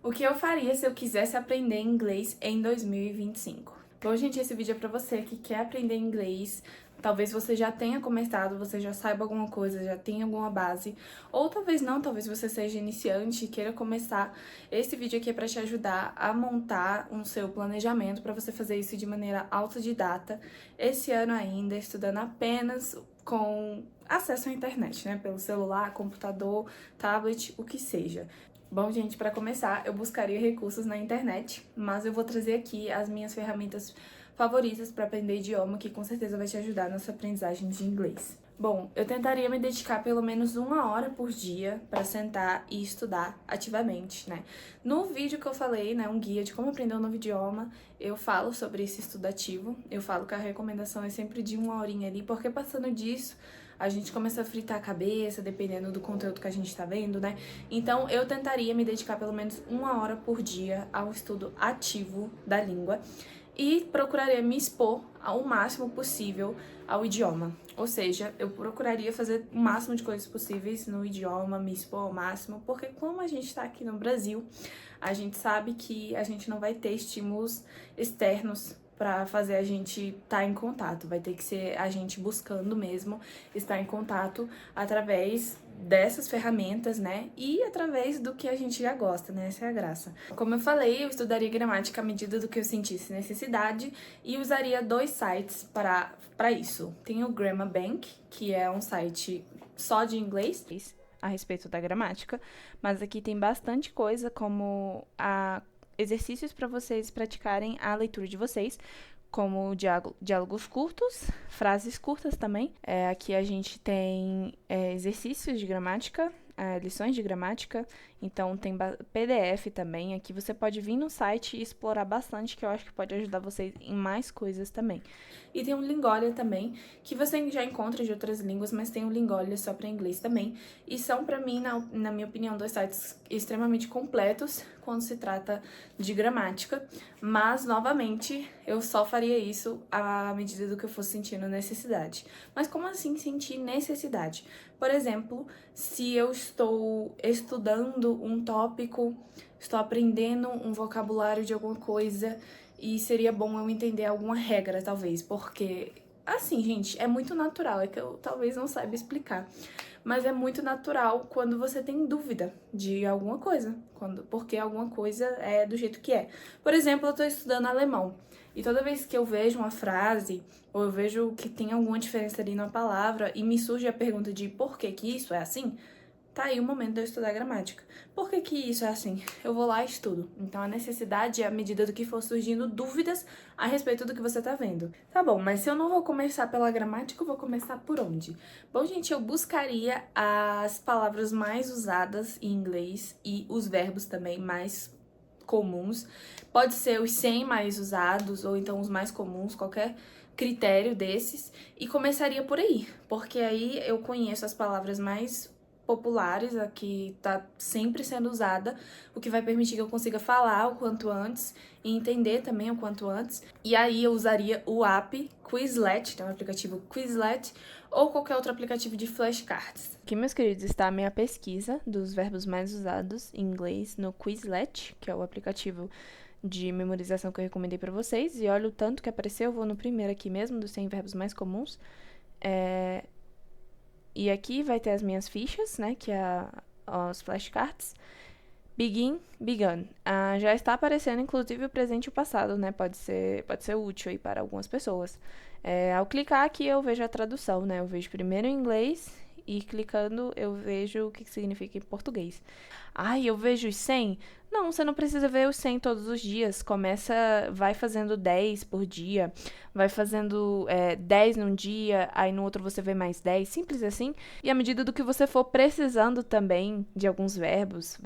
O que eu faria se eu quisesse aprender inglês em 2025? Bom, gente, esse vídeo é pra você que quer aprender inglês. Talvez você já tenha começado, você já saiba alguma coisa, já tenha alguma base. Ou talvez não, talvez você seja iniciante e queira começar. Esse vídeo aqui é pra te ajudar a montar um seu planejamento pra você fazer isso de maneira autodidata. Esse ano ainda, estudando apenas com acesso à internet, né? Pelo celular, computador, tablet, o que seja. Bom, gente, para começar, eu buscaria recursos na internet, mas eu vou trazer aqui as minhas ferramentas favoritas para aprender idioma, que com certeza vai te ajudar na sua aprendizagem de inglês. Bom, eu tentaria me dedicar pelo menos 1 hora por dia para sentar e estudar ativamente, né? No vídeo que eu falei, né, um guia de como aprender um novo idioma, eu falo sobre esse estudo ativo. Eu falo que a recomendação é sempre de 1 horinha ali, porque passando disso, a gente começa a fritar a cabeça, dependendo do conteúdo que a gente tá vendo, né? Então, eu tentaria me dedicar pelo menos 1 hora por dia ao estudo ativo da língua e procuraria me expor ao máximo possível ao idioma. Ou seja, eu procuraria fazer o máximo de coisas possíveis no idioma, me expor ao máximo, porque como a gente tá aqui no Brasil, a gente sabe que a gente não vai ter estímulos externos para fazer a gente estar em contato. Vai ter que ser a gente buscando mesmo estar em contato através dessas ferramentas, né? E através do que a gente já gosta, né? Essa é a graça. Como eu falei, eu estudaria gramática à medida do que eu sentisse necessidade e usaria 2 sites para isso. Tem o Grammar Bank, que é um site só de inglês, a respeito da gramática, mas aqui tem bastante coisa como exercícios para vocês praticarem a leitura de vocês, como diálogos curtos, frases curtas também. Aqui a gente tem exercícios de gramática, lições de gramática, então tem PDF também. Aqui você pode vir no site e explorar bastante, que eu acho que pode ajudar vocês em mais coisas também. E tem o Lingolia também, que você já encontra de outras línguas, mas tem o Lingolia só para inglês também. E são, para mim, na minha opinião, 2 sites extremamente completos quando se trata de gramática. Mas, novamente, eu só faria isso à medida do que eu fosse sentindo necessidade. Mas como assim sentir necessidade? Por exemplo, se eu estou estudando um tópico, estou aprendendo um vocabulário de alguma coisa e seria bom eu entender alguma regra, talvez, porque, assim, gente, é muito natural, é que eu talvez não saiba explicar, mas é muito natural quando você tem dúvida de alguma coisa, porque alguma coisa é do jeito que é. Por exemplo, eu tô estudando alemão, e toda vez que eu vejo uma frase, ou eu vejo que tem alguma diferença ali na palavra, e me surge a pergunta de por que que isso é assim, tá aí o momento de eu estudar gramática. Por que que isso é assim? Eu vou lá e estudo. Então a necessidade é à medida do que for surgindo dúvidas a respeito do que você tá vendo. Tá bom, mas se eu não vou começar pela gramática, eu vou começar por onde? Bom, gente, eu buscaria as palavras mais usadas em inglês e os verbos também mais comuns. Pode ser os 100 mais usados ou então os mais comuns, qualquer critério desses. E começaria por aí, porque aí eu conheço as palavras mais populares, a que tá sempre sendo usada, o que vai permitir que eu consiga falar o quanto antes e entender também o quanto antes. E aí eu usaria o app Quizlet, tem um aplicativo Quizlet, ou qualquer outro aplicativo de flashcards. Aqui, meus queridos, está a minha pesquisa dos verbos mais usados em inglês no Quizlet, que é o aplicativo de memorização que eu recomendei para vocês. E olha o tanto que apareceu, eu vou no primeiro aqui mesmo, dos 100 verbos mais comuns. E aqui vai ter as minhas fichas, né, que é os flashcards. Begin, begun. Já está aparecendo, inclusive, o presente e o passado, né, pode ser útil aí para algumas pessoas. Ao clicar aqui, eu vejo a tradução, né, eu vejo primeiro em inglês e clicando eu vejo o que significa em português. Ai, eu vejo os 100? Não, você não precisa ver os 100 todos os dias. Vai fazendo 10 por dia, vai fazendo 10 num dia, aí no outro você vê mais 10, simples assim. E à medida do que você for precisando também de alguns verbos,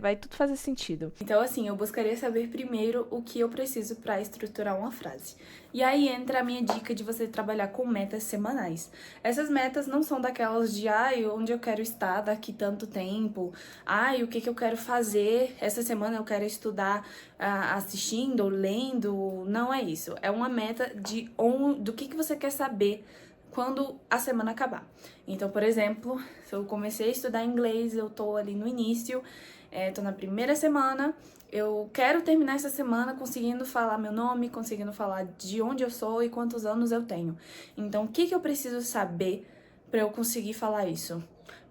vai tudo fazer sentido. Então, assim, eu buscaria saber primeiro o que eu preciso para estruturar uma frase. E aí entra a minha dica de você trabalhar com metas semanais. Essas metas não são daquelas de, onde eu quero estar daqui tanto tempo, o que eu quero fazer, essa semana eu quero estudar assistindo ou lendo, não é isso. É uma meta do que você quer saber quando a semana acabar. Então, por exemplo, se eu comecei a estudar inglês, eu tô ali no início, Tô na primeira semana, eu quero terminar essa semana conseguindo falar meu nome, conseguindo falar de onde eu sou e quantos anos eu tenho. Então, o que eu preciso saber para eu conseguir falar isso?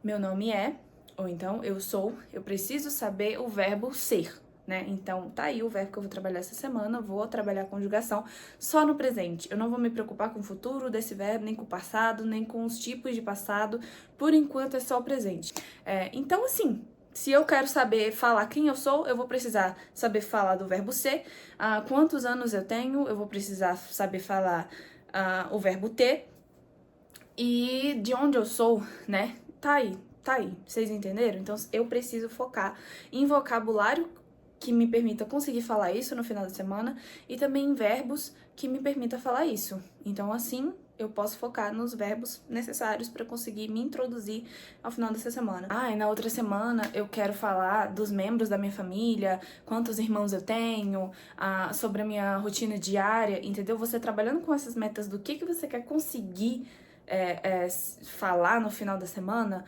Meu nome é, ou então eu sou, eu preciso saber o verbo ser, né? Então, tá aí o verbo que eu vou trabalhar essa semana, vou trabalhar a conjugação só no presente. Eu não vou me preocupar com o futuro desse verbo, nem com o passado, nem com os tipos de passado. Por enquanto é só o presente. Então, assim, se eu quero saber falar quem eu sou, eu vou precisar saber falar do verbo ser. Quantos anos eu tenho, eu vou precisar saber falar o verbo ter. E de onde eu sou, né? Tá aí. Vocês entenderam? Então, eu preciso focar em vocabulário que me permita conseguir falar isso no final da semana e também em verbos que me permita falar isso. Então, assim, eu posso focar nos verbos necessários para conseguir me introduzir ao final dessa semana. E na outra semana eu quero falar dos membros da minha família, quantos irmãos eu tenho, sobre a minha rotina diária, entendeu? Você trabalhando com essas metas do que você quer conseguir falar no final da semana,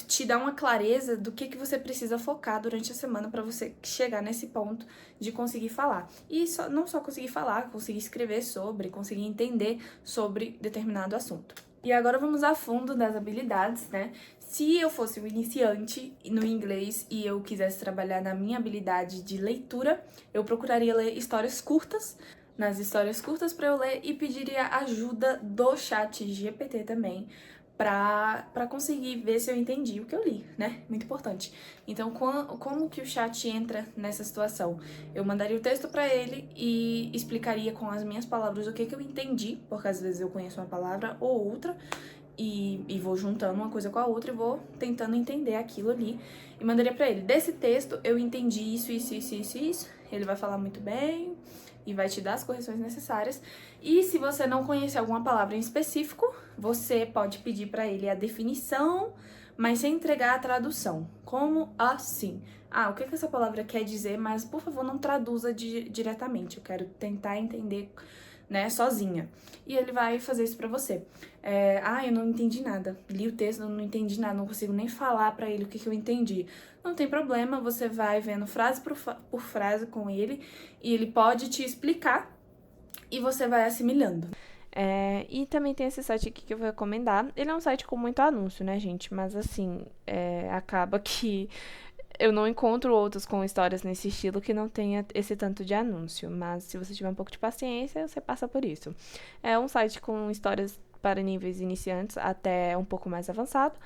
te dá uma clareza do que você precisa focar durante a semana para você chegar nesse ponto de conseguir falar. E não só conseguir falar, conseguir escrever sobre, conseguir entender sobre determinado assunto. E agora vamos a fundo das habilidades, né? Se eu fosse um iniciante no inglês e eu quisesse trabalhar na minha habilidade de leitura, eu procuraria ler histórias curtas, nas histórias curtas para eu ler e pediria ajuda do chat GPT também para conseguir ver se eu entendi o que eu li, né? Muito importante. Então, como que o chat entra nessa situação? Eu mandaria o texto para ele e explicaria com as minhas palavras o que eu entendi, porque às vezes eu conheço uma palavra ou outra e vou juntando uma coisa com a outra e vou tentando entender aquilo ali. E mandaria para ele, desse texto eu entendi isso. Ele vai falar muito bem e vai te dar as correções necessárias. E se você não conhecer alguma palavra em específico, você pode pedir para ele a definição, mas sem entregar a tradução. Como assim? O que essa palavra quer dizer, mas por favor não traduza diretamente. Eu quero tentar entender, né, sozinha. E ele vai fazer isso pra você. Eu não entendi nada. Li o texto, não entendi nada, não consigo nem falar pra ele o que eu entendi. Não tem problema, você vai vendo frase por frase com ele e ele pode te explicar e você vai assimilando. E também tem esse site aqui que eu vou recomendar. Ele é um site com muito anúncio, né, gente? Mas assim, acaba que eu não encontro outros com histórias nesse estilo que não tenha esse tanto de anúncio. Mas se você tiver um pouco de paciência, você passa por isso. É um site com histórias para níveis iniciantes até um pouco mais avançado.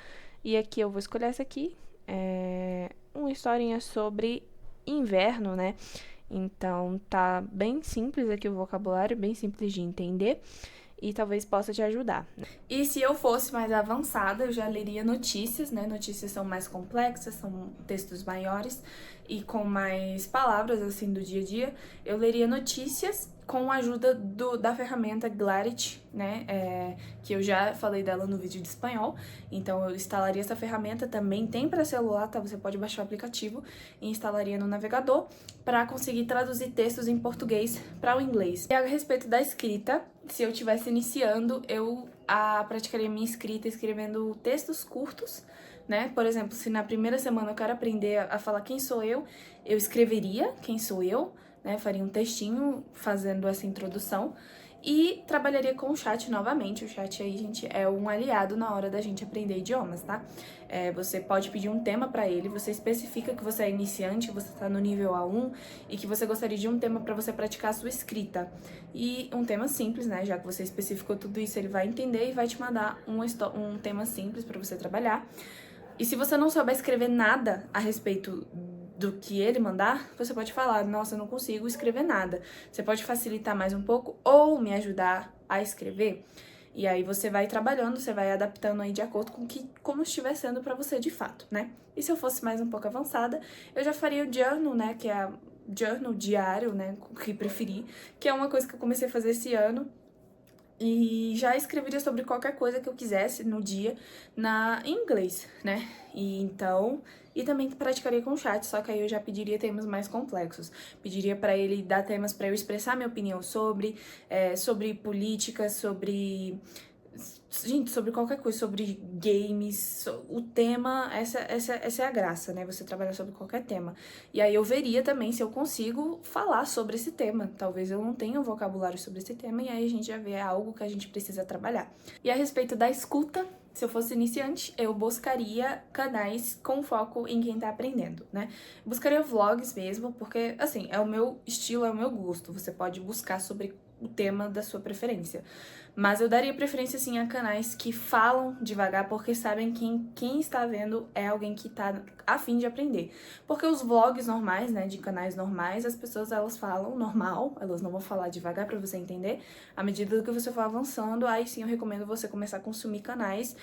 E aqui eu vou escolher essa aqui. Uma historinha sobre inverno, né? Então tá bem simples aqui o vocabulário, bem simples de entender e talvez possa te ajudar. E se eu fosse mais avançada, eu já leria notícias, né? Notícias são mais complexas, são textos maiores e com mais palavras, assim, do dia a dia. Eu leria notícias com a ajuda da ferramenta Glarit, né? Que eu já falei dela no vídeo de espanhol. Então, eu instalaria essa ferramenta, também tem para celular, tá? Você pode baixar o aplicativo e instalaria no navegador para conseguir traduzir textos em português para o inglês. E a respeito da escrita, se eu estivesse iniciando, eu praticaria minha escrita escrevendo textos curtos, né? Por exemplo, se na primeira semana eu quero aprender a falar quem sou eu escreveria quem sou eu, né? Faria um textinho fazendo essa introdução e trabalharia com o chat novamente. O chat aí, gente, é um aliado na hora da gente aprender idiomas, tá? Você pode pedir um tema pra ele, você especifica que você é iniciante, que você tá no nível A1 e que você gostaria de um tema pra você praticar a sua escrita. E um tema simples, né? Já que você especificou tudo isso, ele vai entender e vai te mandar um tema simples pra você trabalhar. E se você não souber escrever nada a respeito do que ele mandar, você pode falar, nossa, eu não consigo escrever nada. Você pode facilitar mais um pouco ou me ajudar a escrever. E aí você vai trabalhando, você vai adaptando aí de acordo com como estiver sendo pra você de fato, né? E se eu fosse mais um pouco avançada, eu já faria o journal, né, que é journal diário, né, o que preferir, que é uma coisa que eu comecei a fazer esse ano. E já escreveria sobre qualquer coisa que eu quisesse no dia em inglês, né? E também praticaria com o chat, só que aí eu já pediria temas mais complexos. Pediria pra ele dar temas pra eu expressar minha opinião sobre política, sobre Gente, sobre qualquer coisa, sobre games, o tema, essa é a graça, né? Você trabalhar sobre qualquer tema. E aí eu veria também se eu consigo falar sobre esse tema. Talvez eu não tenha um vocabulário sobre esse tema, e aí a gente já vê algo que a gente precisa trabalhar. E a respeito da escuta, se eu fosse iniciante, eu buscaria canais com foco em quem tá aprendendo, né? Buscaria vlogs mesmo, porque, assim, é o meu estilo, é o meu gosto. Você pode buscar sobre o tema da sua preferência. Mas eu daria preferência, sim, a canais que falam devagar, porque sabem que quem está vendo é alguém que tá a fim de aprender. Porque os vlogs normais, né, de canais normais, as pessoas, elas falam normal, elas não vão falar devagar pra você entender. À medida que você for avançando, aí sim eu recomendo você começar a consumir canais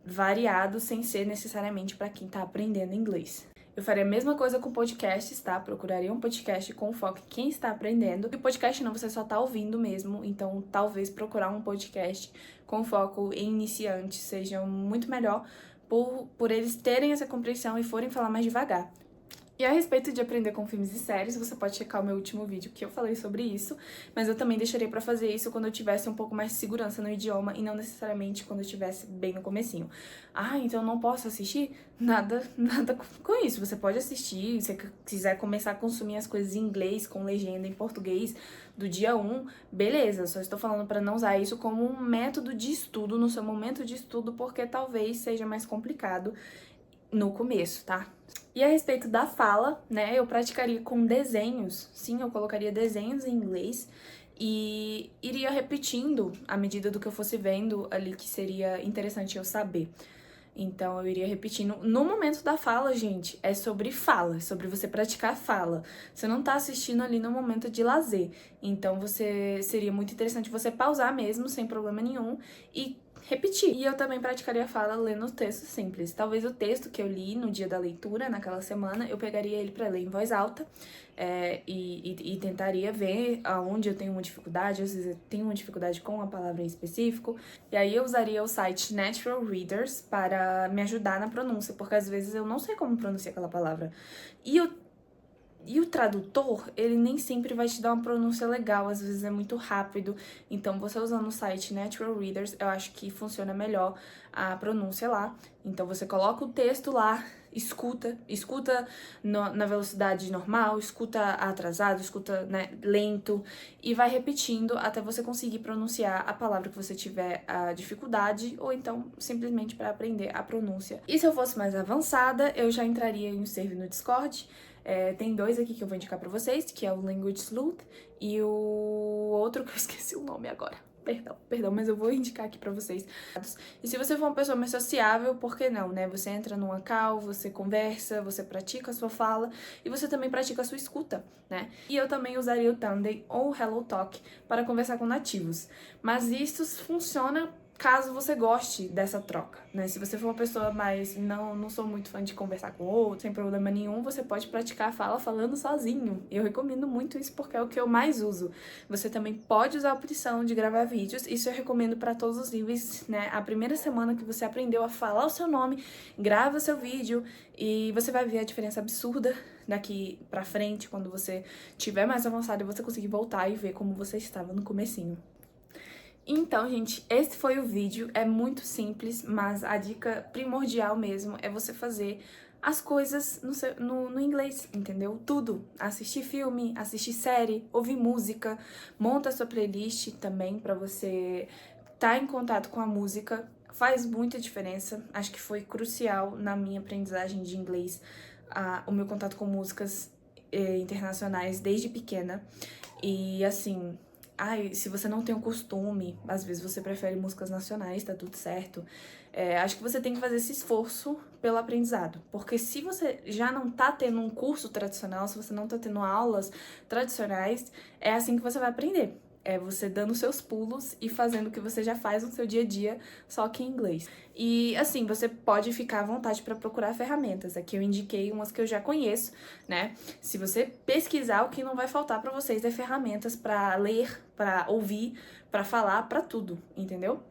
variados, sem ser necessariamente pra quem tá aprendendo inglês. Eu faria a mesma coisa com podcasts, tá? Procuraria um podcast com foco em quem está aprendendo. E o podcast não, você só tá ouvindo mesmo, então talvez procurar um podcast com foco em iniciantes seja muito melhor por eles terem essa compreensão e forem falar mais devagar. E a respeito de aprender com filmes e séries, você pode checar o meu último vídeo que eu falei sobre isso, mas eu também deixaria pra fazer isso quando eu tivesse um pouco mais de segurança no idioma e não necessariamente quando eu estivesse bem no comecinho. Ah, então eu não posso assistir? Nada com isso. Você pode assistir, se você quiser começar a consumir as coisas em inglês com legenda em português do dia 1, beleza. Eu só estou falando pra não usar isso como um método de estudo no seu momento de estudo, porque talvez seja mais complicado no começo, tá? E a respeito da fala, né, eu praticaria com desenhos. Sim, eu colocaria desenhos em inglês e iria repetindo à medida do que eu fosse vendo ali que seria interessante eu saber. Então eu iria repetindo. No momento da fala, gente, é sobre fala, é sobre você praticar fala. Você não tá assistindo ali no momento de lazer. Então seria muito interessante você pausar mesmo, sem problema nenhum, e repetir. E eu também praticaria a fala lendo textos simples. Talvez o texto que eu li no dia da leitura, naquela semana, eu pegaria ele pra ler em voz alta e tentaria ver aonde eu tenho uma dificuldade, às vezes eu tenho uma dificuldade com uma palavra em específico. E aí eu usaria o site Natural Readers para me ajudar na pronúncia, porque às vezes eu não sei como pronunciar aquela palavra. E o tradutor, ele nem sempre vai te dar uma pronúncia legal, às vezes é muito rápido. Então, você usando o site Natural Readers, eu acho que funciona melhor a pronúncia lá. Então, você coloca o texto lá, escuta na velocidade normal, escuta atrasado, escuta, né, lento, e vai repetindo até você conseguir pronunciar a palavra que você tiver a dificuldade, ou então simplesmente para aprender a pronúncia. E se eu fosse mais avançada, eu já entraria em um server no Discord. Tem dois aqui que eu vou indicar pra vocês, que é o Language Sleuth e o outro que eu esqueci o nome agora. Perdão, mas eu vou indicar aqui pra vocês. E se você for uma pessoa mais sociável, por que não, né? Você entra numa call, você conversa, você pratica a sua fala e você também pratica a sua escuta, né? E eu também usaria o Tandem ou o HelloTalk para conversar com nativos. Mas isso funciona caso você goste dessa troca, né? Se você for uma pessoa mais, não sou muito fã de conversar com outro, sem problema nenhum, você pode praticar a fala falando sozinho. Eu recomendo muito isso porque é o que eu mais uso. Você também pode usar a opção de gravar vídeos, isso eu recomendo para todos os níveis, né? A primeira semana que você aprendeu a falar o seu nome, grava seu vídeo e você vai ver a diferença absurda daqui pra frente, quando você tiver mais avançado e você conseguir voltar e ver como você estava no comecinho. Então, gente, esse foi o vídeo. É muito simples, mas a dica primordial mesmo é você fazer as coisas no inglês, entendeu? Tudo. Assistir filme, assistir série, ouvir música, monta a sua playlist também pra você estar em contato com a música. Faz muita diferença. Acho que foi crucial na minha aprendizagem de inglês o meu contato com músicas internacionais desde pequena. E assim, se você não tem o costume, às vezes você prefere músicas nacionais, tá tudo certo. Acho que você tem que fazer esse esforço pelo aprendizado. Porque se você já não tá tendo um curso tradicional, se você não tá tendo aulas tradicionais, é assim que você vai aprender. É você dando seus pulos e fazendo o que você já faz no seu dia a dia, só que em inglês. E assim, você pode ficar à vontade para procurar ferramentas. Aqui eu indiquei umas que eu já conheço, né? Se você pesquisar, o que não vai faltar para vocês é ferramentas para ler, para ouvir, para falar, para tudo, entendeu?